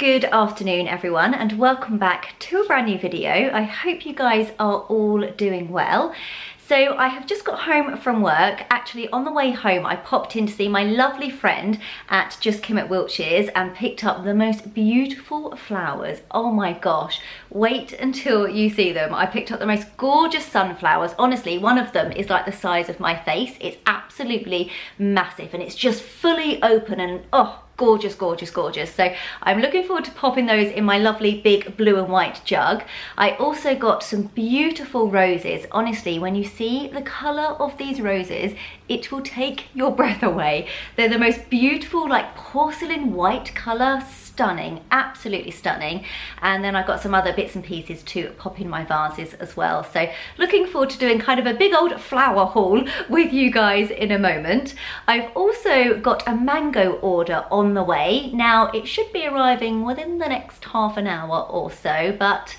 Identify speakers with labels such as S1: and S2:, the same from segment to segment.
S1: Good afternoon everyone, and welcome back to a brand new video. I hope you guys are all doing well. So I have just got home from work. Actually, on the way home I popped in to see my lovely friend at Just Kim at Wiltshire's and picked up the most beautiful flowers. Oh my gosh, wait until you see them. I picked up the most gorgeous sunflowers. Honestly, one of them is like the size of my face. It's absolutely massive and it's just fully open and oh, gorgeous, gorgeous, gorgeous. So I'm looking forward to popping those in my lovely big blue and white jug. I also got some beautiful roses. Honestly, when you see the colour of these roses, it will take your breath away. They're the most beautiful, like porcelain white colour. Stunning, absolutely stunning. And then I've got some other bits and pieces to pop in my vases as well. So looking forward to doing kind of a big old flower haul with you guys in a moment. I've also got a mango order on the way. Now it should be arriving within the next half an hour or so, but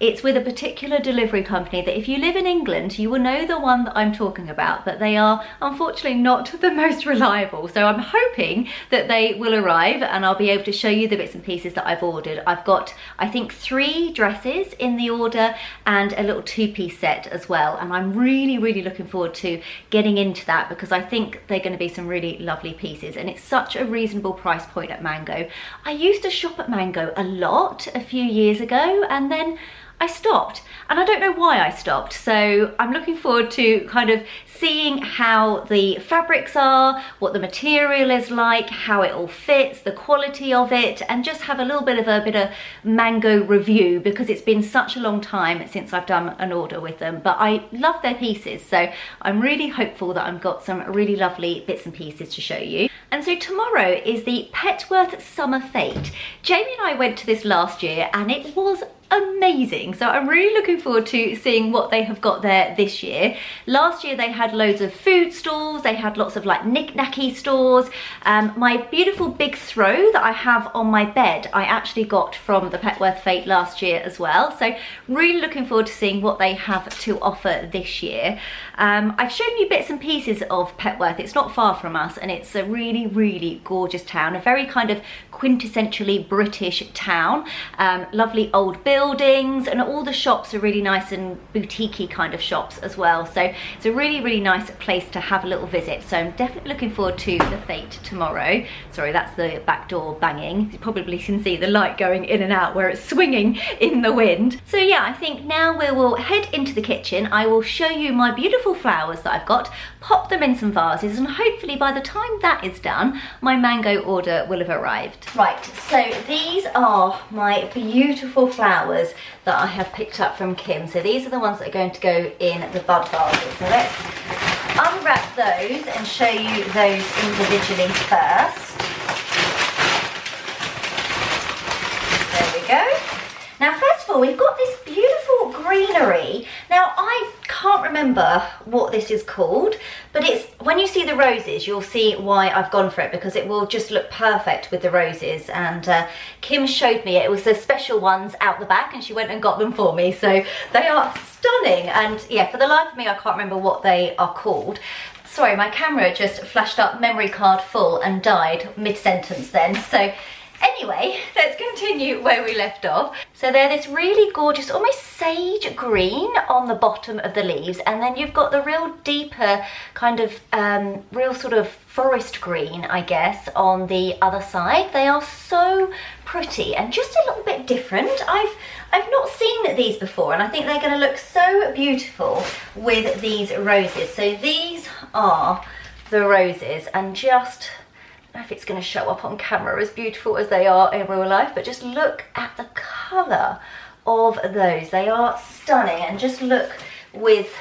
S1: it's with a particular delivery company that if you live in England, you will know the one that I'm talking about, but they are unfortunately not the most reliable. So I'm hoping that they will arrive and I'll be able to show you the bits and pieces that I've ordered. I've got, I think, 3 dresses in the order and a little 2-piece set as well. And I'm really looking forward to getting into that because I think they're going to be some really lovely pieces. And it's such a reasonable price point at Mango. I used to shop at Mango a lot a few years ago and then I stopped, and I don't know why I stopped. So I'm looking forward to kind of seeing how the fabrics are, what the material is like, how it all fits, the quality of it, and just have a little bit of a Mango review because it's been such a long time since I've done an order with them. But I love their pieces, so I'm really hopeful that I've got some really lovely bits and pieces to show you. And so tomorrow is the Petworth Summer Fete. Jamie and I went to this last year and it was amazing. So I'm really looking forward to seeing what they have got there this year. Last year they had loads of food stalls, they had lots of like knick-knacky stores. My beautiful big throw that I have on my bed I actually got from the Petworth Fete last year as well. So really looking forward to seeing what they have to offer this year. I've shown you bits and pieces of Petworth. It's not far from us and it's a really gorgeous town, a very kind of quintessentially British town. Lovely old buildings and all the shops are really nice and boutique-y kind of shops as well. So it's a really nice place to have a little visit. So I'm definitely looking forward to the fete tomorrow. Sorry, that's the back door banging. You probably can see the light going in and out where it's swinging in the wind. So yeah, I think now we will head into the kitchen. I will show you my beautiful flowers that I've got, pop them in some vases, and hopefully by the time that is done, my Mango order will have arrived. Right, so these are my beautiful flowers that I have picked up from Kim. So these are the ones that are going to go in the bud vases. So let's unwrap those and show you those individually first. There we go. Now first of all, we've got this beautiful greenery. Now I can't remember what this is called, but it's, when you see the roses, you'll see why I've gone for it, because it will just look perfect with the roses. And Kim showed me it was the special ones out the back and she went and got them for me. So they are stunning. And yeah, for the life of me, I can't remember what they are called. Sorry, my camera just flashed up memory card full and died mid-sentence then. So anyway, let's continue where we left off. So they're this really gorgeous, almost sage green on the bottom of the leaves, and then you've got the real deeper kind of real sort of forest green, I guess, on the other side. They are so pretty and just a little bit different. I've not seen these before, and I think they're going to look so beautiful with these roses. So these are the roses, and just, I don't know if it's going to show up on camera as beautiful as they are in real life, but just look at the colour of those. They are stunning, and just look with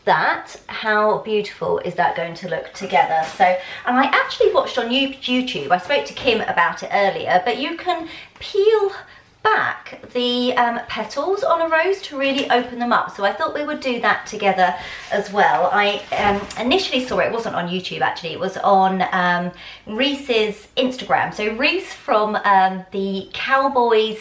S1: that, how beautiful is that going to look together. So, and I actually watched on YouTube, I spoke to Kim about it earlier, but you can peel back the petals on a rose to really open them up. So I thought we would do that together as well. I initially saw it wasn't on YouTube actually, it was on Reese's Instagram. So Reese from the Cowboys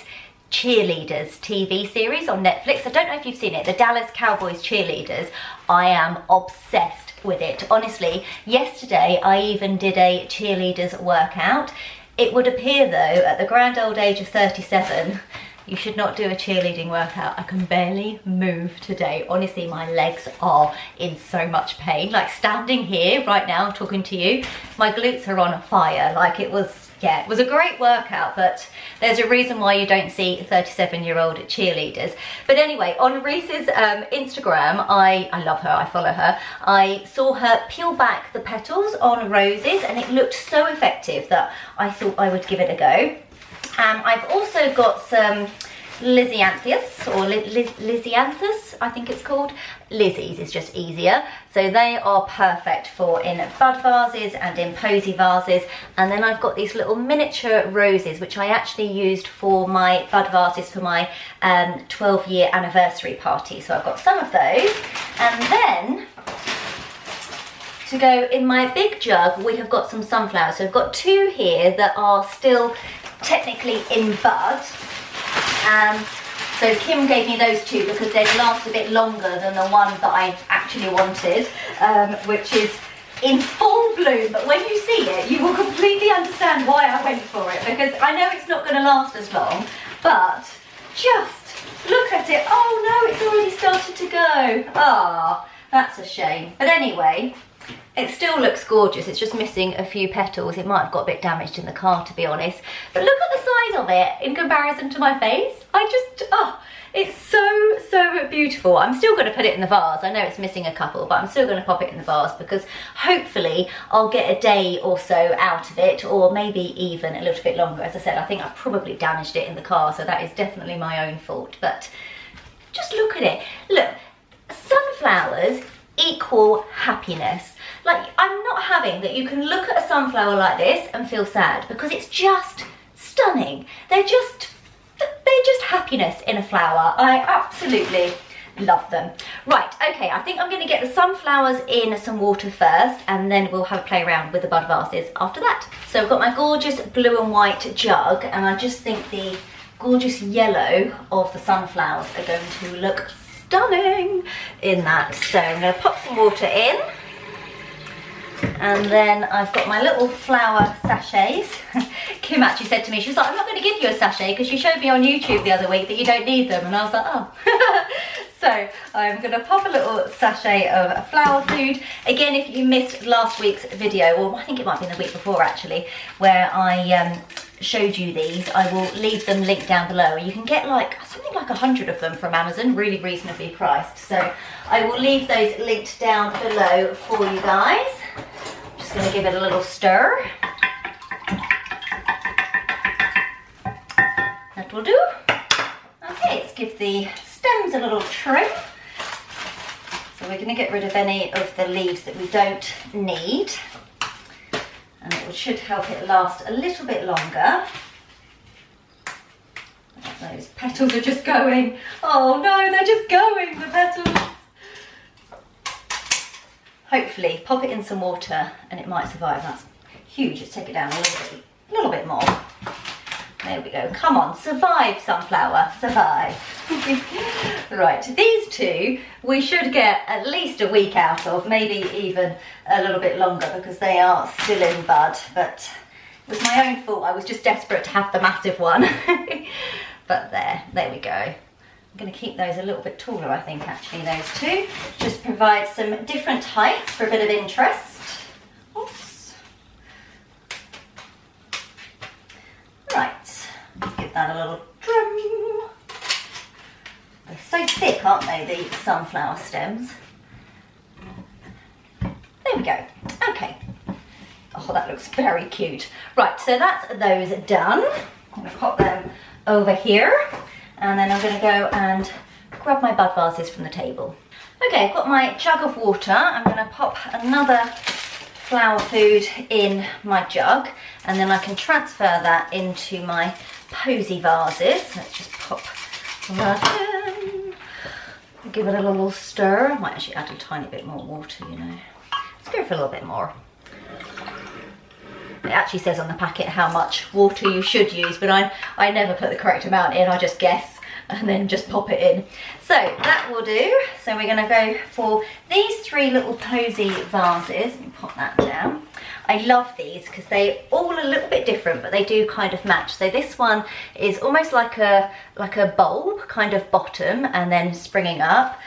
S1: Cheerleaders TV series on Netflix. I don't know if you've seen it, the Dallas Cowboys Cheerleaders. I am obsessed with it, honestly. Yesterday I even did a cheerleaders workout. It would appear though, at the grand old age of 37, you should not do a cheerleading workout. I can barely move today. Honestly, my legs are in so much pain. Like standing here right now, talking to you, my glutes are on fire. Like it was, yeah, it was a great workout, but there's a reason why you don't see 37-year-old cheerleaders. But anyway, on Reese's Instagram, I love her, I follow her. I saw her peel back the petals on roses and it looked so effective that I thought I would give it a go. I've also got some Lysianthus, or Lysianthus, I think it's called. Lizzie's is just easier. So they are perfect for in bud vases and in posy vases. And then I've got these little miniature roses, which I actually used for my bud vases for my 12-year anniversary party. So I've got some of those. And then, to go in my big jug, we have got some sunflowers. So I've got two here that are still technically in bud. So Kim gave me those two because they'd last a bit longer than the one that I actually wanted, which is in full bloom. But when you see it, you will completely understand why I went for it, because I know it's not going to last as long, but just look at it. Oh no, it's already started to go. Ah, that's a shame. But anyway, it still looks gorgeous. It's just missing a few petals. It might have got a bit damaged in the car, to be honest. But look at the size of it in comparison to my face. Oh, it's so beautiful. I'm still going to put it in the vase. I know it's missing a couple, but I'm still going to pop it in the vase because hopefully I'll get a day or so out of it, or maybe even a little bit longer. As I said, I think I probably damaged it in the car, so that is definitely my own fault. But just look at it. Look, sunflowers equal happiness. Like, I'm not having that you can look at a sunflower like this and feel sad, because it's just stunning. They're just happiness in a flower. I absolutely love them. Right, okay, I think I'm going to get the sunflowers in some water first, and then we'll have a play around with the bud vases after that. So I've got my gorgeous blue and white jug, and I just think the gorgeous yellow of the sunflowers are going to look stunning in that. So I'm going to pop some water in. And then I've got my little flower sachets. Kim actually said to me, she was like, I'm not going to give you a sachet because you showed me on YouTube the other week that you don't need them. And I was like, oh. So I'm going to pop a little sachet of flower food. Again, if you missed last week's video, or I think it might have been the week before actually, where I showed you these, I will leave them linked down below. You can get like something like 100 of them from Amazon, really reasonably priced. So I will leave those linked down below for you guys. Just going to give it a little stir. That will do. Okay, let's give the stems a little trim. So we're going to get rid of any of the leaves that we don't need. And it should help it last a little bit longer. Those petals are just going. Oh no, they're just going, the petals. Hopefully, pop it in some water and it might survive. That's huge. Let's take it down a little bit more. There we go. Come on, survive, sunflower, survive. Right, these two we should get at least a week out of, maybe even a little bit longer, because they are still in bud. But it was my own fault. I was just desperate to have the massive one. But there we go. I'm going to keep those a little bit taller, I think, actually, those two. Just provide some different heights for a bit of interest. Oops. Right, give that a little trim. They're so thick, aren't they, the sunflower stems? There we go. Okay. Oh, that looks very cute. Right, so that's those done. I'm going to pop them over here. And then I'm going to go and grab my bud vases from the table. Okay, I've got my jug of water. I'm going to pop another flower food in my jug, and then I can transfer that into my posy vases. Let's just pop that in. Give it a little stir. I might actually add a tiny bit more water, you know. Let's go for a little bit more. It actually says on the packet how much water you should use, but I never put the correct amount in, I just guess. and then just pop it in. So that will do. So we're going to go for these 3 little posy vases. Let me pop that down. I love these because they're all a little bit different, but they do kind of match. So this one is almost like a bulb kind of bottom and then springing up.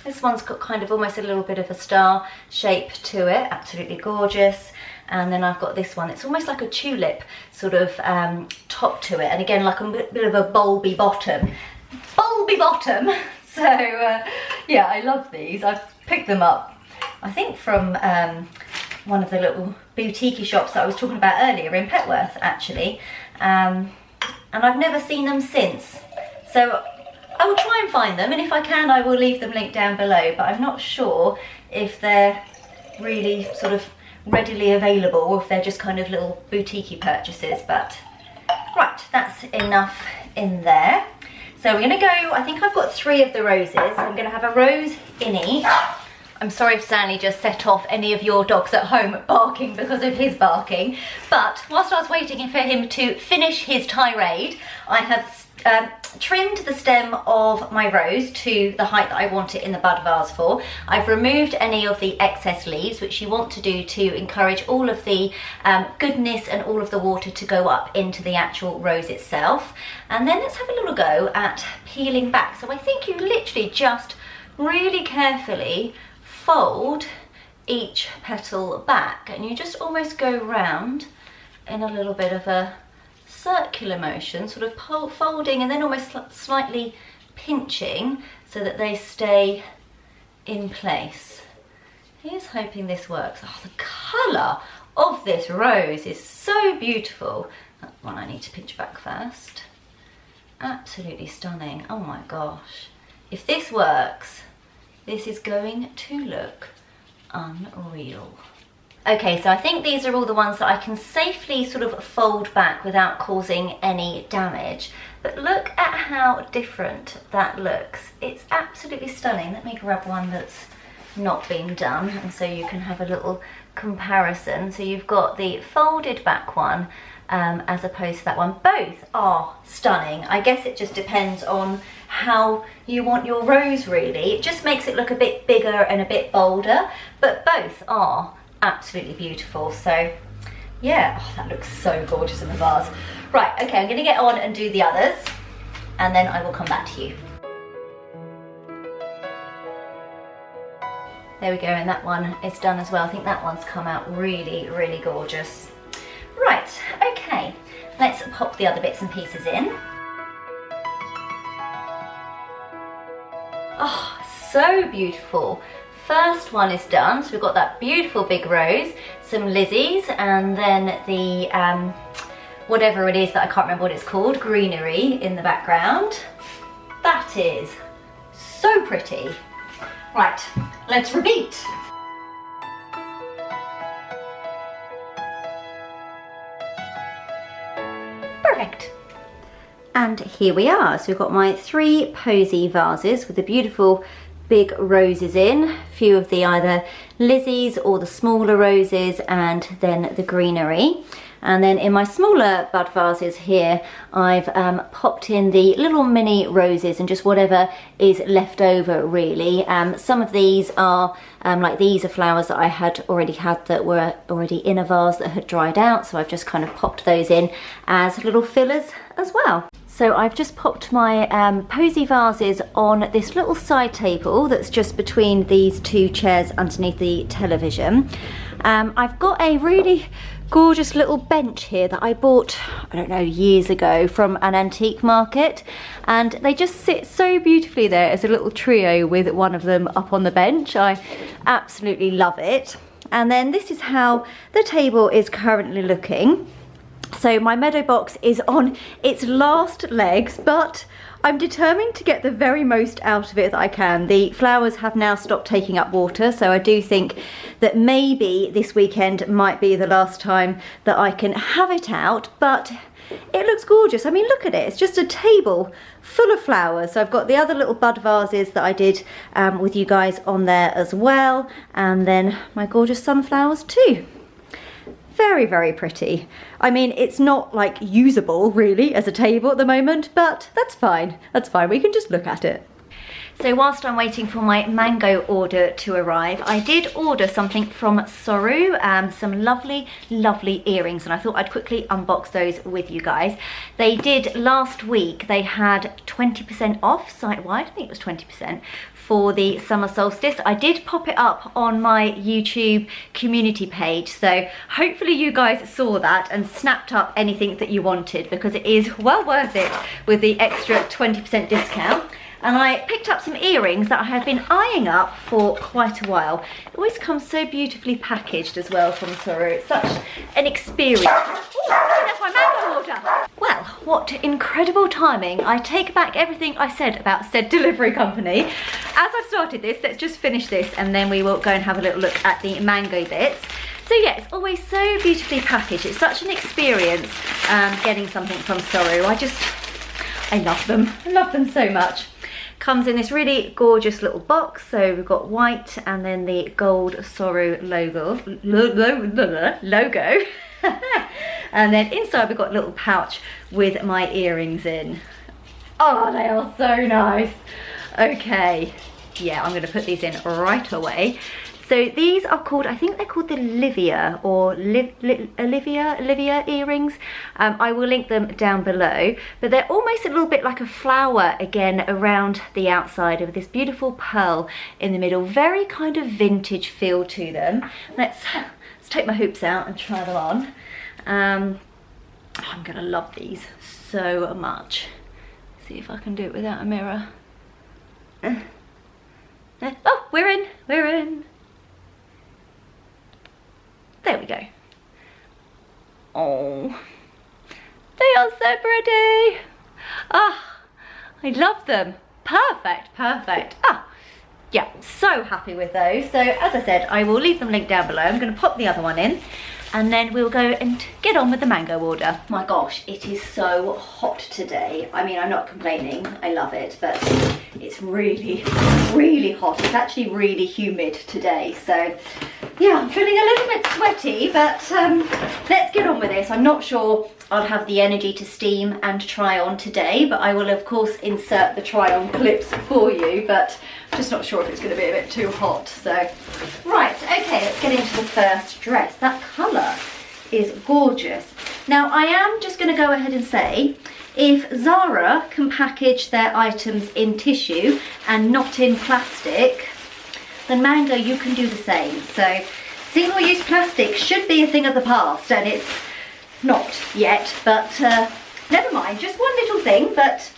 S1: This one's got kind of almost a little bit of a star shape to it, absolutely gorgeous. And then I've got this one, it's almost like a tulip sort of top to it, and again like a bit of a bulby bottom. Bulby bottom! So yeah, I love these. I've picked them up, I think from one of the little boutique shops that I was talking about earlier in Petworth actually, and I've never seen them since. So I will try and find them, and if I can I will leave them linked down below, but I'm not sure if they're really sort of readily available or if they're just kind of little boutique-y purchases. But right, that's enough in there. So we're going to go, I think I've got 3 of the roses. I'm going to have a rose in each. I'm sorry if Stanley just set off any of your dogs at home barking because of his barking, but whilst I was waiting for him to finish his tirade, I have trimmed the stem of my rose to the height that I want it in the bud vase for. I've removed any of the excess leaves, which you want to do to encourage all of the goodness and all of the water to go up into the actual rose itself. And then let's have a little go at peeling back. So I think you literally just really carefully fold each petal back, and you just almost go round in a little bit of a circular motion, sort of folding and then almost slightly pinching so that they stay in place. Here's hoping this works. Oh, the colour of this rose is so beautiful. That one I need to pinch back first. Absolutely stunning. Oh my gosh. If this works, this is going to look unreal. Okay, so I think these are all the ones that I can safely sort of fold back without causing any damage. But look at how different that looks. It's absolutely stunning. Let me grab one that's not been done, and so you can have a little comparison. So you've got the folded back one as opposed to that one. Both are stunning. I guess it just depends on how you want your rose really. It just makes it look a bit bigger and a bit bolder, but both are absolutely beautiful. So yeah, oh, that looks so gorgeous in the vase. Right, okay, I'm gonna get on and do the others, and then I will come back to you. There we go, and that one is done as well. I think that one's come out really, really gorgeous. Right, okay, let's pop the other bits and pieces in. Oh, so beautiful. First one is done, so we've got that beautiful big rose, some lizzies, and then the whatever it is that I can't remember what it's called, greenery in the background. That is so pretty. Right, let's repeat. Perfect. And here we are. So we've got my 3 posy vases with the beautiful big roses in, a few of the either lizzies or the smaller roses, and then the greenery. And then in my smaller bud vases here, I've popped in the little mini roses and just whatever is left over really. Some of these are, like these are flowers that I had already had that were already in a vase that had dried out, so I've just kind of popped those in as little fillers as well. So I've just popped my posy vases on this little side table that's just between these 2 chairs underneath the television. I've got a really gorgeous little bench here that I bought, I don't know, years ago from an antique market, and they just sit so beautifully there as a little trio with one of them up on the bench. I absolutely love it. And then this is how the table is currently looking. So my meadow box is on its last legs, but I'm determined to get the very most out of it that I can. The flowers have now stopped taking up water, so I do think that maybe this weekend might be the last time that I can have it out, but it looks gorgeous. I mean, look at it. It's just a table full of flowers. So I've got the other little bud vases that I did with you guys on there as well, and then my gorgeous sunflowers too. very, very pretty. I mean, it's not like usable really as a table at the moment, but that's fine. That's fine. We can just look at it. So whilst I'm waiting for my mango order to arrive, I did order something from Soru, some lovely, lovely earrings, and I thought I'd quickly unbox those with you guys. They did last week, they had 20% off site-wide, I think it was 20%, for the summer solstice. I did pop it up on my YouTube community page, so hopefully you guys saw that and snapped up anything that you wanted, because it is well worth it with the extra 20% discount. And I picked up some earrings that I have been eyeing up for quite a while. It always comes so beautifully packaged as well from Soru. It's such an experience. Ooh, that's my mango order. Well, what incredible timing. I take back everything I said about said delivery company. As I've started this, let's just finish this and then we will go and have a little look at the mango bits. So yeah, it's always so beautifully packaged. It's such an experience getting something from Soru. I love them. I love them so much. Comes in this really gorgeous little box. So we've got white and then the gold Soru logo. And then inside we've got a little pouch with my earrings in. Oh, they are so nice. Okay, yeah, I'm gonna put these in right away. So these are called, I think they're called the Olivia or Olivia earrings. I will link them down below, but they're almost a little bit like a flower again around the outside of this beautiful pearl in the middle. Very kind of vintage feel to them. Let's take my hoops out and try them on. I'm gonna love these so much. See if I can do it without a mirror. Oh, we're in. There we go. Oh, they are so pretty. Ah, I love them. Perfect. Ah, yeah, so happy with those. So as I said, I will leave them linked down below. I'm going to pop the other one in and then we'll go and get on with the mango order. My gosh, it is so hot today. I mean, I'm not complaining, I love it, but it's really, really hot. It's actually really humid today, so yeah, I'm feeling a little bit sweaty, but let's get on with this. I'm not sure I'll have the energy to steam and try on today, but I will of course insert the try on clips for you, but I'm just not sure if it's going to be a bit too hot. So right, okay, let's get into the first dress. That colour is gorgeous. Now I am just going to go ahead and say, if Zara can package their items in tissue and not in plastic, then Mango, you can do the same. So single-use plastic should be a thing of the past, and it's not yet, but never mind, just one little thing. But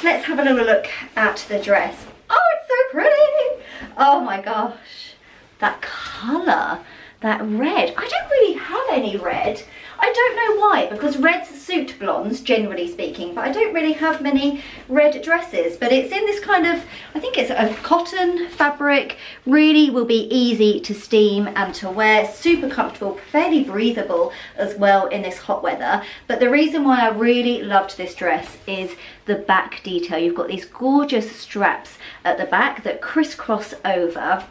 S1: let's have a little look at the dress. Oh, it's so pretty. Oh my gosh, that colour, that red. I don't really have any red. I don't know why, because reds suit blondes, generally speaking, but I don't really have many red dresses. But it's in this kind of, I think it's a cotton fabric, really will be easy to steam and to wear, super comfortable, fairly breathable as well in this hot weather. But the reason why I really loved this dress is the back detail. You've got these gorgeous straps at the back that crisscross over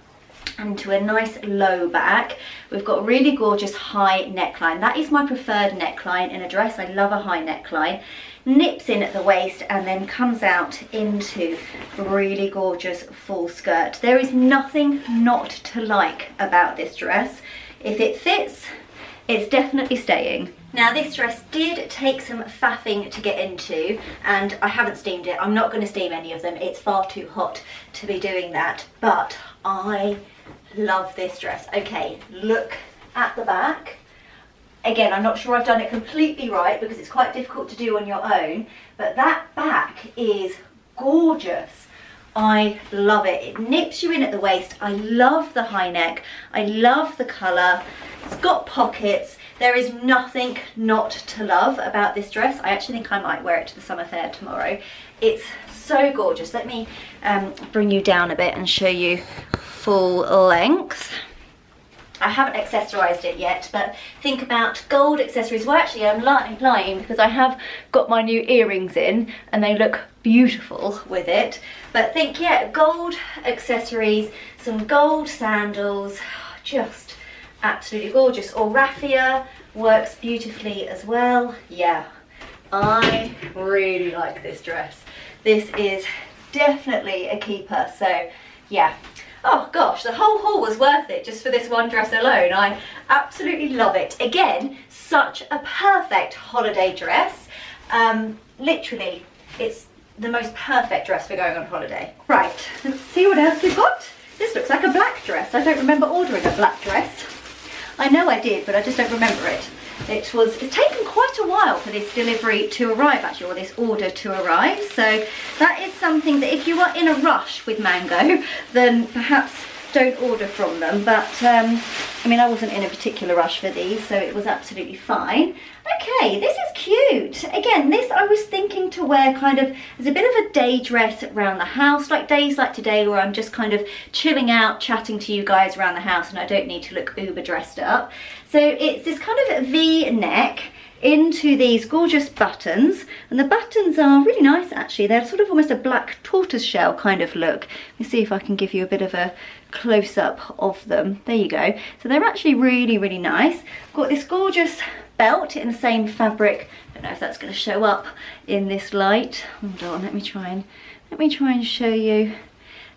S1: and to a nice low back. We've got really gorgeous high neckline. That is my preferred neckline in a dress. I love a high neckline. Nips in at the waist and then comes out into a really gorgeous full skirt. There is nothing not to like about this dress. If it fits, it's definitely staying. Now this dress did take some faffing to get into, and I haven't steamed it. I'm not going to steam any of them. It's far too hot to be doing that, but I love this dress. Okay, look at the back. Again, I'm not sure I've done it completely right because it's quite difficult to do on your own, but that back is gorgeous. I love it. It nips you in at the waist. I love the high neck. I love the colour. It's got pockets. There is nothing not to love about this dress. I actually think I might wear it to the summer fair tomorrow. It's so gorgeous. Let me bring you down a bit and show you full length. I haven't accessorized it yet, but think about gold accessories. Well, actually I'm lying because I have got my new earrings in and they look beautiful with it. But think, yeah, gold accessories, some gold sandals, just absolutely gorgeous. Or raffia works beautifully as well. Yeah, I really like this dress. This is definitely a keeper, so yeah. Oh gosh, the whole haul was worth it just for this one dress alone. I absolutely love it. Again, such a perfect holiday dress. Literally, it's the most perfect dress for going on holiday. Right, let's see what else we've got. This looks like a black dress. I don't remember ordering a black dress. I know I did, but I just don't remember it. It's taken quite a while for this delivery to arrive actually, or this order to arrive. So that is something that if you are in a rush with Mango, then perhaps don't order from them. But I mean, I wasn't in a particular rush for these, so it was absolutely fine. Okay, this is cute. Again, this I was thinking to wear kind of as a bit of a day dress around the house, like days like today where I'm just kind of chilling out, chatting to you guys around the house and I don't need to look uber dressed up. So it's this kind of V-neck into these gorgeous buttons, and the buttons are really nice actually. They're sort of almost a black tortoiseshell kind of look. Let me see if I can give you a bit of a close-up of them. There you go. So they're actually really, really nice. Got this gorgeous belt in the same fabric. I don't know if that's going to show up in this light. Hold on, let me try and show you.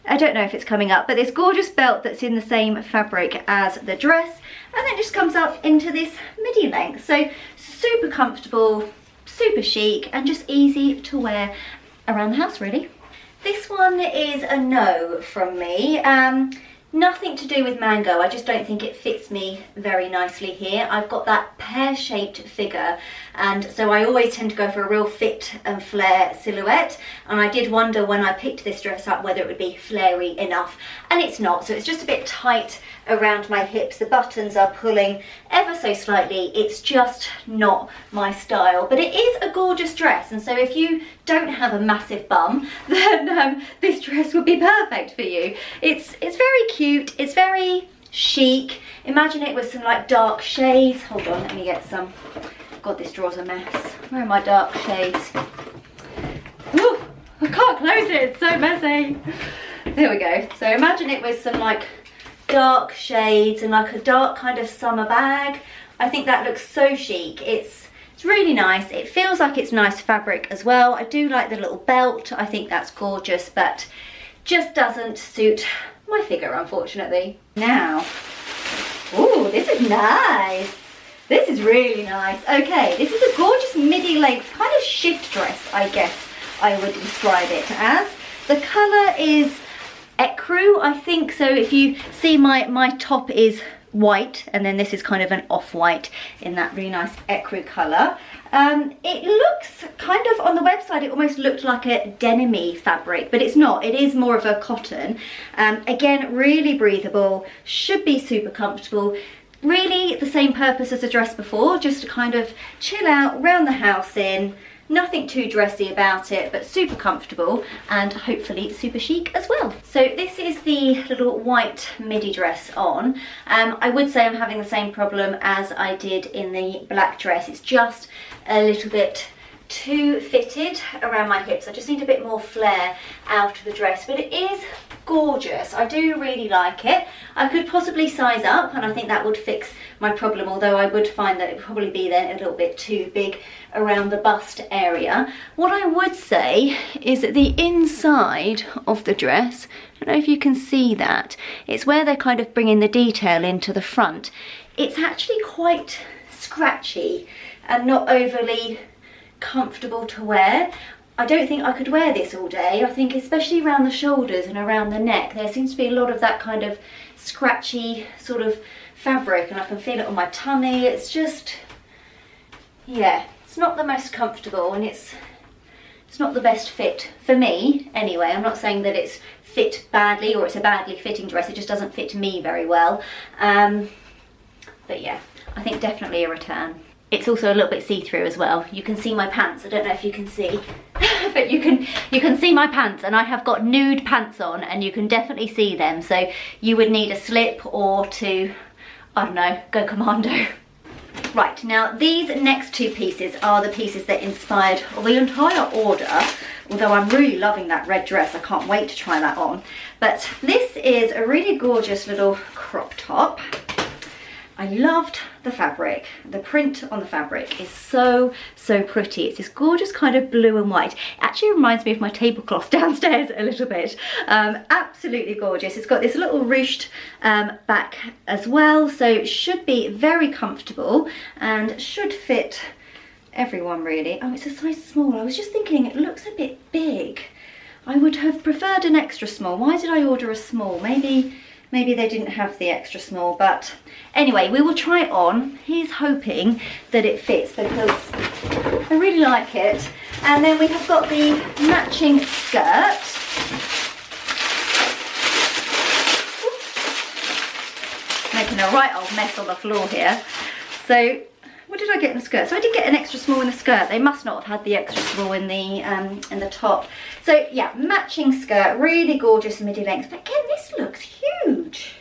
S1: I don't know if it's coming up, but this gorgeous belt that's in the same fabric as the dress, and then just comes up into this midi length. So super comfortable, super chic, and just easy to wear around the house really. This one is a no from me. Nothing to do with Mango, I just don't think it fits me very nicely here. I've got that pear-shaped figure, and so I always tend to go for a real fit and flare silhouette, and I did wonder when I picked this dress up whether it would be flary enough, and it's not. So it's just a bit tight around my hips. The buttons are pulling ever so slightly. It's just not my style, but it is a gorgeous dress, and so if you don't have a massive bum, then this dress would be perfect for you. It's very cute, it's very chic. Imagine it with some like dark shades. Hold on, let me get some. God, this drawer's a mess. Where are my dark shades? Ooh, I can't close it, it's so messy. There we go. So imagine it with some like dark shades and like a dark kind of summer bag. I think that looks so chic. It's really nice. It feels like it's nice fabric as well. I do like the little belt. I think that's gorgeous, but just doesn't suit my figure, unfortunately. Now, ooh, this is nice. This is really nice. Okay, this is a gorgeous midi length kind of shift dress, I guess I would describe it as. The colour is ecru, I think. So if you see my top is white, and then this is kind of an off-white in that really nice ecru colour. It looks kind of, on the website it almost looked like a denim-y fabric, but it's not. It is more of a cotton. Again, really breathable, should be super comfortable. Really the same purpose as the dress before, just to kind of chill out around the house in. Nothing too dressy about it, but super comfortable and hopefully super chic as well. So this is the little white midi dress on. I would say I'm having the same problem as I did in the black dress. It's just a little bit too fitted around my hips. I just need a bit more flare out of the dress, but it is gorgeous. I do really like it. I could possibly size up, and I think that would fix my problem, although I would find that it would probably be there a little bit too big around the bust area. What I would say is that the inside of the dress, I don't know if you can see that, it's where they're kind of bringing the detail into the front. It's actually quite scratchy and not overly comfortable to wear. I don't think I could wear this all day. I think especially around the shoulders and around the neck, there seems to be a lot of that kind of scratchy sort of fabric, and I can feel it on my tummy. It's just, yeah, it's not the most comfortable, and it's not the best fit for me anyway. I'm not saying that it's fit badly or it's a badly fitting dress, it just doesn't fit me very well. But yeah, I think definitely a return. It's also a little bit see-through as well. You can see my pants. I don't know if you can see, but you can see my pants, and I have got nude pants on, and you can definitely see them. So you would need a slip or to, I don't know, go commando. Right, now these next two pieces are the pieces that inspired the entire order, although I'm really loving that red dress. I can't wait to try that on. But this is a really gorgeous little crop top. I loved the fabric. The print on the fabric is so pretty. It's this gorgeous kind of blue and white. It actually reminds me of my tablecloth downstairs a little bit. Absolutely gorgeous. It's got this little ruched back as well, so it should be very comfortable and should fit everyone really. Oh, it's a size small. I was just thinking it looks a bit big. I would have preferred an extra small. Why did I order a small? Maybe they didn't have the extra small, but anyway, we will try it on. He's hoping that it fits because I really like it. And then we have got the matching skirt. Oops. Making a right old mess on the floor here. So what did I get in the skirt? So I did get an extra small in the skirt. They must not have had the extra small in the top. So yeah, matching skirt, really gorgeous midi length. But again, this looks huge.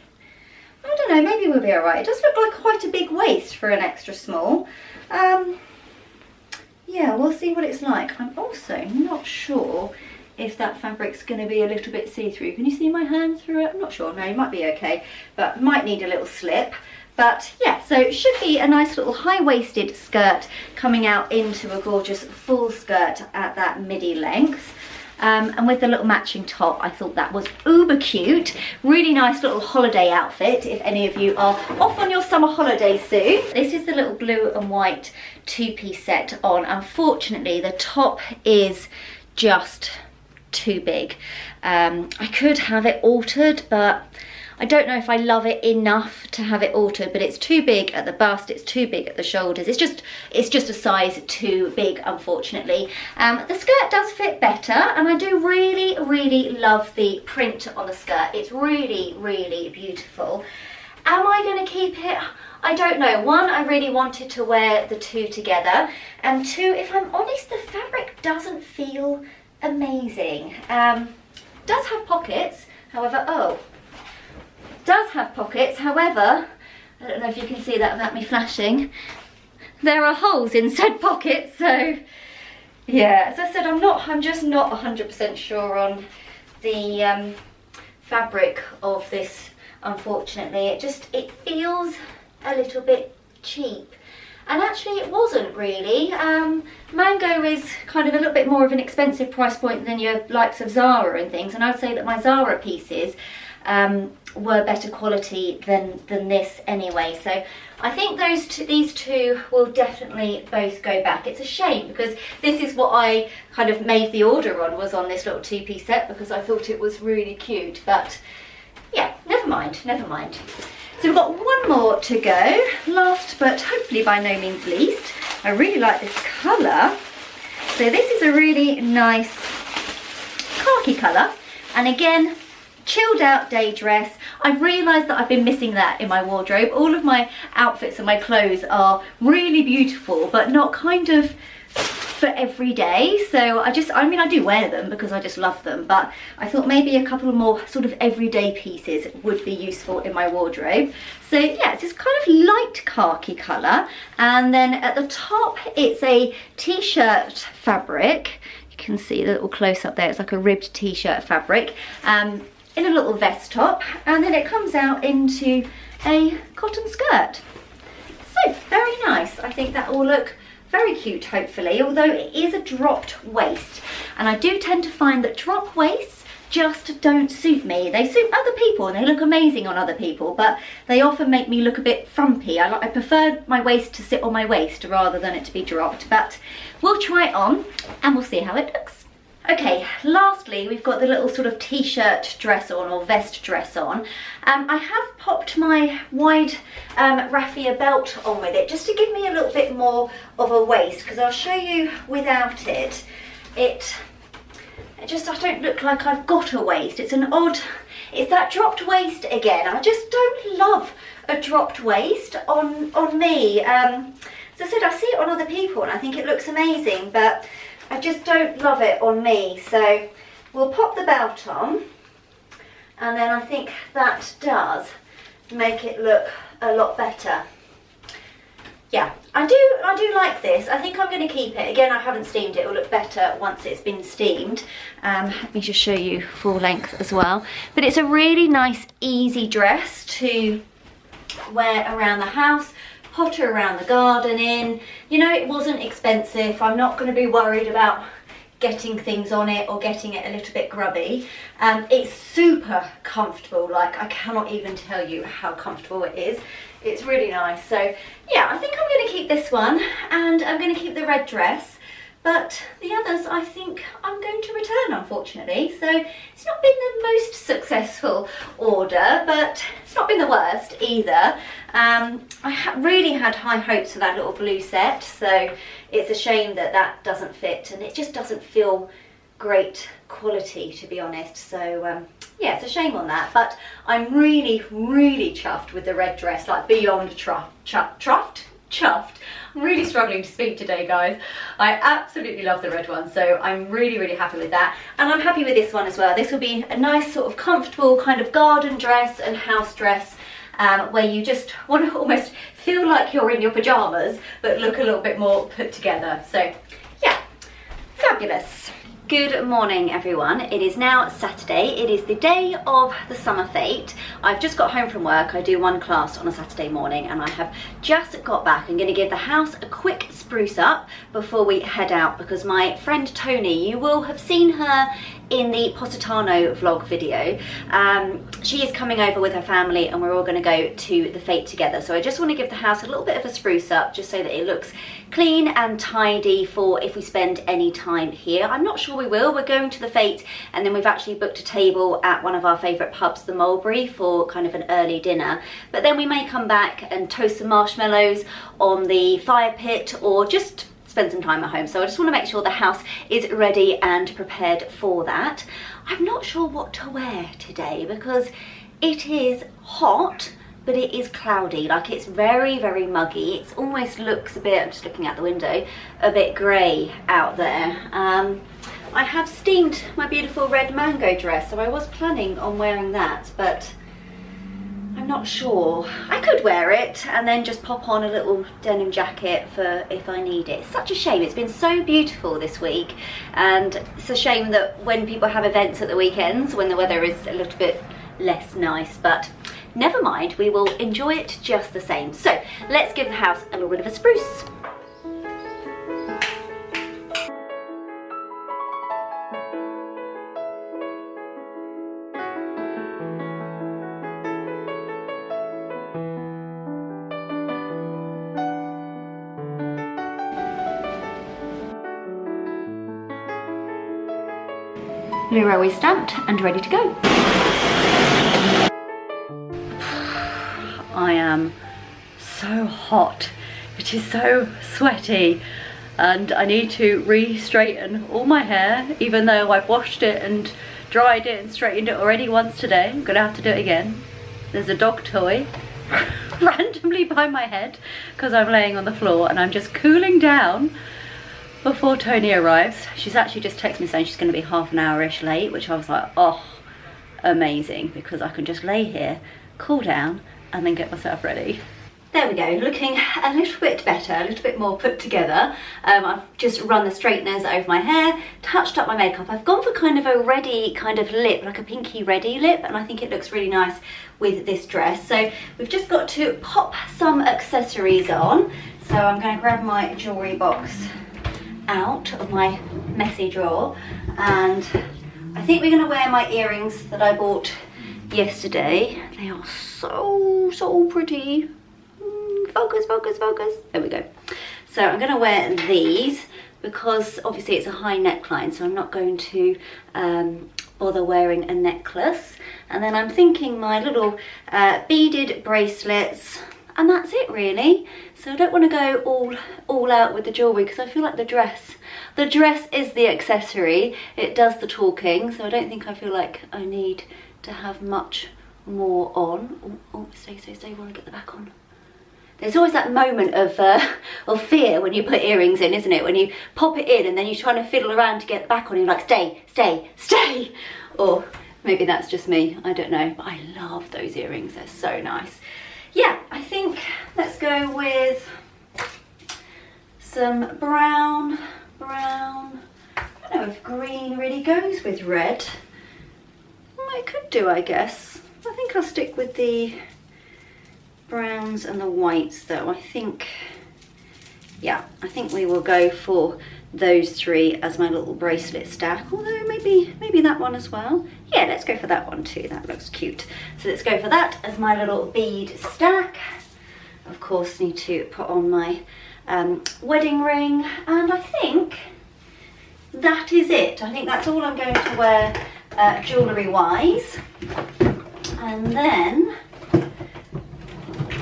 S1: I don't know, maybe we'll be all right. It does look like quite a big waist for an extra small. Yeah, we'll see what it's like. I'm also not sure if that fabric's going to be a little bit see-through. Can you see my hand through it? I'm not sure. No, it might be okay, but might need a little slip. But yeah, so it should be a nice little high-waisted skirt coming out into a gorgeous full skirt at that midi length. And with the little matching top, I thought that was uber cute. Really nice little holiday outfit if any of you are off on your summer holiday soon. This is the little blue and white two-piece set on. Unfortunately, the top is just too big. I could have it altered, but I don't know if I love it enough to have it altered, but it's too big at the bust, it's too big at the shoulders. It's just a size too big, unfortunately. The skirt does fit better, and I do really love the print on the skirt. It's really beautiful. Am I going to keep it? I don't know. One, I really wanted to wear the two together, and two, if I'm honest, the fabric doesn't feel amazing. Does have pockets, however, does have pockets, however, I don't know if you can see that without me flashing, there are holes in said pockets. So yeah, as I said, I'm just not 100% sure on the fabric of this, unfortunately. It feels a little bit cheap, and actually it wasn't really. Mango is kind of a little bit more of an expensive price point than your likes of Zara and things, and I would say that my Zara pieces were better quality than this anyway. So I think these two will definitely both go back. It's a shame because this is what I kind of made the order on, was on this little two-piece set, because I thought it was really cute. But yeah, never mind. So we've got one more to go. Last but hopefully by no means least, I really like this colour. So this is a really nice khaki colour, and again, chilled out day dress. I've realised that I've been missing that in my wardrobe. All of my outfits and my clothes are really beautiful, but not kind of for every day. So I do wear them because I just love them, but I thought maybe a couple more sort of everyday pieces would be useful in my wardrobe. So yeah, it's this kind of light khaki colour, and then at the top it's a t-shirt fabric. You can see the little close up there. It's like a ribbed t-shirt fabric. In a little vest top, and then it comes out into a cotton skirt. So very nice. I think that will look very cute, hopefully, although it is a dropped waist, and I do tend to find that drop waists just don't suit me. They suit other people and they look amazing on other people, but they often make me look a bit frumpy. I prefer my waist to sit on my waist rather than it to be dropped, but we'll try it on and we'll see how it looks. Okay, lastly, we've got the little sort of t-shirt dress on, or vest dress on. I have popped my wide raffia belt on with it, just to give me a little bit more of a waist, because I'll show you without it. I don't look like I've got a waist. It's that dropped waist again. I just don't love a dropped waist on me. As I said, I see it on other people and I think it looks amazing, but I just don't love it on me. So we'll pop the belt on, and then I think that does make it look a lot better. Yeah, I do like this. I think I'm going to keep it. Again, I haven't steamed it. It will look better once it's been steamed. Let me just show you full length as well. But it's a really nice, easy dress to wear around the house, potter around the garden in. You know, it wasn't expensive. I'm not going to be worried about getting things on it or getting it a little bit grubby. It's super comfortable. Like, I cannot even tell you how comfortable it is. It's really nice. So yeah, I think I'm going to keep this one, and I'm going to keep the red dress. But the others, I think I'm going to return, unfortunately. So it's not been the most successful order, but it's not been the worst either. I really had high hopes for that little blue set, so it's a shame that that doesn't fit, and it just doesn't feel great quality, to be honest. So yeah, it's a shame on that, but I'm really, really chuffed with the red dress, like beyond chuffed. I'm really struggling to speak today, guys. I absolutely love the red one, so I'm really, really happy with that. And I'm happy with this one as well. This will be a nice sort of comfortable kind of garden dress and house dress, where you just want to almost feel like you're in your pajamas, but look a little bit more put together. So yeah, fabulous. Good morning, everyone. It is now Saturday. It is the day of the summer fete. I've just got home from work. I do one class on a Saturday morning, and I have just got back. I'm going to give the house a quick spruce up before we head out, because my friend Tony, you will have seen her in the Positano vlog video. She is coming over with her family, and we're all going to go to the fete together. So I just want to give the house a little bit of a spruce up, just so that it looks clean and tidy for if we spend any time here. I'm not sure we will. We're going to the fete, and then we've actually booked a table at one of our favourite pubs, the Mulberry, for kind of an early dinner. But then we may come back and toast some marshmallows on the fire pit, or just spend some time at home. So I just want to make sure the house is ready and prepared for that. I'm not sure what to wear today, because it is hot, but it is cloudy. Like, it's very, very muggy. It almost looks a bit, I'm just looking out the window, a bit grey out there. I have steamed my beautiful red mango dress, so I was planning on wearing that, but I'm not sure. I could wear it and then just pop on a little denim jacket for if I need it. It's such a shame. It's been so beautiful this week, and it's a shame that when people have events at the weekends, when the weather is a little bit less nice, but never mind, we will enjoy it just the same. So let's give the house a little bit of a spruce. Blue railway stamped and ready to go. I am so hot. It is so sweaty, and I need to re-straighten all my hair, even though I've washed it and dried it and straightened it already once today. I'm gonna have to do it again. There's a dog toy randomly by my head because I'm laying on the floor, and I'm just cooling down before Tony arrives. She's actually just texted me saying she's going to be half an hour-ish late, which I was like, oh, amazing, because I can just lay here, cool down, and then get myself ready. There we go, looking a little bit better, a little bit more put together. I've just run the straighteners over my hair, touched up my makeup. I've gone for kind of a reddy kind of lip, like a pinky reddy lip, and I think it looks really nice with this dress. So we've just got to pop some accessories on. So I'm going to grab my jewellery box out of my messy drawer, and I think we're going to wear my earrings that I bought yesterday. They are so pretty. Focus, focus, focus. There we go. So I'm going to wear these because obviously it's a high neckline, so I'm not going to bother wearing a necklace. And then I'm thinking my little beaded bracelets, and that's it really. So I don't want to go all out with the jewellery, because I feel like the dress is the accessory. It does the talking, so I don't think I feel like I need to have much more on. Oh, stay, while I get the back on. There's always that moment of fear when you put earrings in, isn't it? When you pop it in and then you're trying to fiddle around to get the back on, and you're like, stay. Or maybe that's just me, I don't know. But I love those earrings, they're so nice. Yeah, I think let's go with some brown. I don't know if green really goes with red. I could do, I guess. I think I'll stick with the browns and the whites though. I think, yeah, I think we will go for those three as my little bracelet stack, although maybe that one as well. Yeah, let's go for that one too, that looks cute. So let's go for that as my little bead stack. Of course, need to put on my wedding ring, and I think that is it. I think that's all I'm going to wear jewellery wise. And then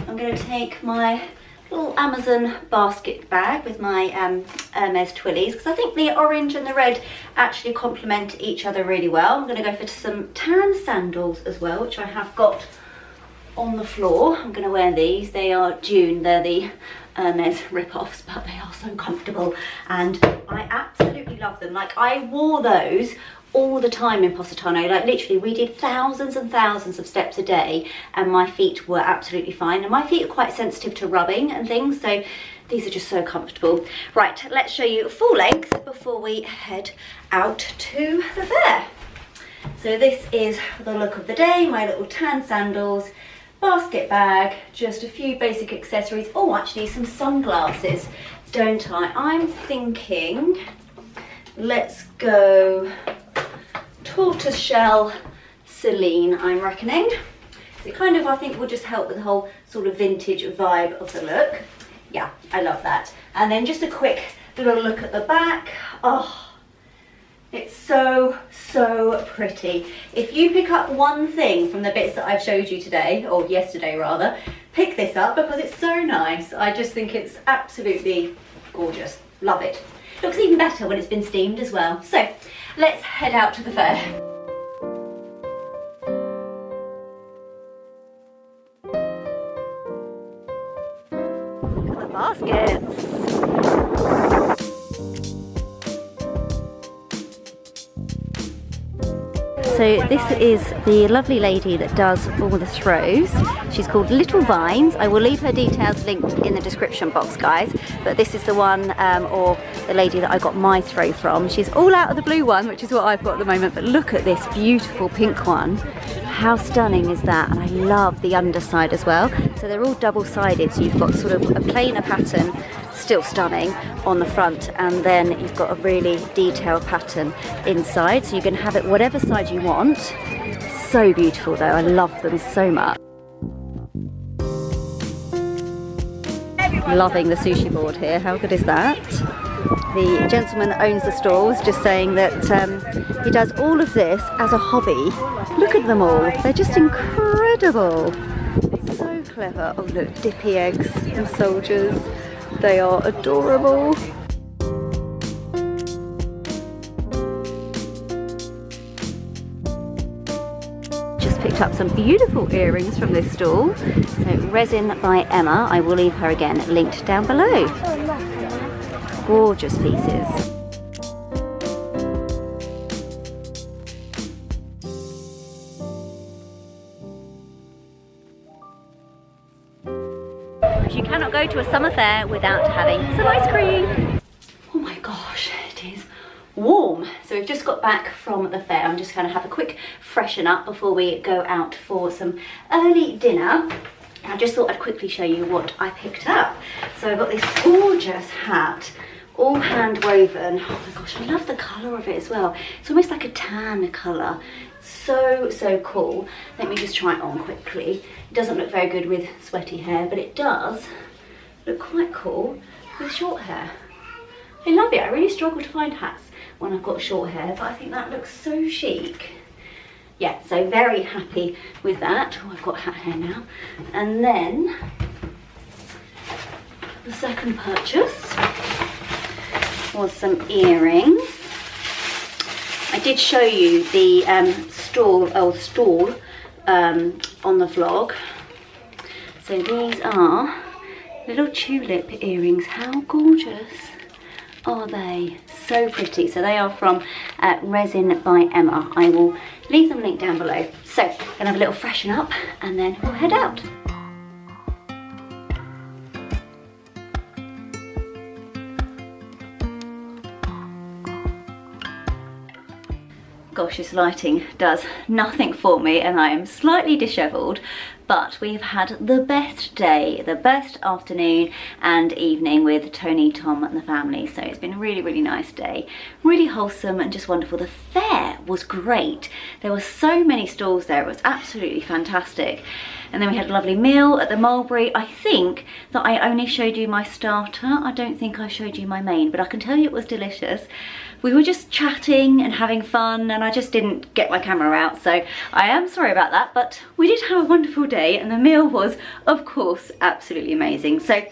S1: I'm going to take my little Amazon basket bag with my Hermes twillies, because I think the orange and the red actually complement each other really well. I'm going to go for some tan sandals as well, which I have got on the floor. I'm going to wear these. They are June. They're the Hermes rip-offs, but they are so comfortable and I absolutely love them. Like, I wore those all the time in Positano. Like, literally, we did thousands and thousands of steps a day and my feet were absolutely fine, and my feet are quite sensitive to rubbing and things, so these are just so comfortable. Right, let's show you full length before we head out to the fair. So this is the look of the day. My little tan sandals, basket bag, just a few basic accessories. Oh, actually some sunglasses, don't I? I'm thinking let's go tortoiseshell Celine, I'm reckoning. So it kind of, I think, will just help with the whole sort of vintage vibe of the look. Yeah, I love that. And then just a quick little look at the back. Oh, it's so pretty. If you pick up one thing from the bits that I've showed you today, or yesterday rather, pick this up because it's so nice. I just think it's absolutely gorgeous. Love it. Looks even better when it's been steamed as well. So let's head out to the fair. Look at the baskets. So this is the lovely lady that does all the throws. She's called Little Vines. I will leave her details linked in the description box, guys. But this is the one, or the lady that I got my throw from. She's all out of the blue one, which is what I've got at the moment. But look at this beautiful pink one. How stunning is that? And I love the underside as well. So they're all double-sided. So you've got sort of a plainer pattern, still stunning, on the front, and then you've got a really detailed pattern inside, so you can have it whatever side you want. So beautiful though, I love them so much. Loving the sushi board here, how good is that? The gentleman that owns the stall was just saying that he does all of this as a hobby. Look at them all, they're just incredible. So clever. Oh look, dippy eggs and soldiers. They are adorable. Just picked up some beautiful earrings from this stall. So Resin by Emma, I will leave her again linked down below. Gorgeous pieces. You cannot go to a summer fair without having some ice cream. Oh my gosh, it is warm. So we've just got back from the fair. I'm just going to have a quick freshen up before we go out for some early dinner. I just thought I'd quickly show you what I picked up. So I've got this gorgeous hat, all hand woven. Oh my gosh, I love the colour of it as well. It's almost like a tan colour. So cool. Let me just try it on quickly. It doesn't look very good with sweaty hair, but it does look quite cool with short hair. I love it. I really struggle to find hats when I've got short hair, but I think that looks so chic. Yeah, so very happy with that. Oh, I've got hat hair now. And then the second purchase was some earrings. I did show you the stall on the vlog. So these are little tulip earrings. How gorgeous are they? So pretty. So they are from Resin by Emma. I will leave them linked down below. So gonna have a little freshen up and then we'll head out. Gosh, this lighting does nothing for me and I am slightly dishevelled, but we've had the best day, the best afternoon and evening with Tony, Tom and the family. So it's been a really, really nice day. Really wholesome and just wonderful. The fair was great. There were so many stalls there. It was absolutely fantastic. And then we had a lovely meal at the Mulberry. I think that I only showed you my starter. I don't think I showed you my main, but I can tell you it was delicious. We were just chatting and having fun and I just didn't get my camera out, so I am sorry about that, but we did have a wonderful day and the meal was, of course, absolutely amazing. So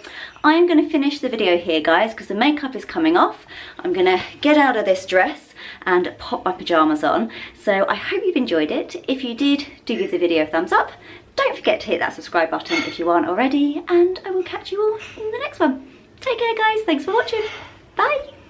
S1: I'm going to finish the video here, guys, because the makeup is coming off. I'm going to get out of this dress and pop my pyjamas on. So I hope you've enjoyed it. If you did, do give the video a thumbs up. Don't forget to hit that subscribe button if you aren't already, and I will catch you all in the next one. Take care, guys. Thanks for watching. Bye.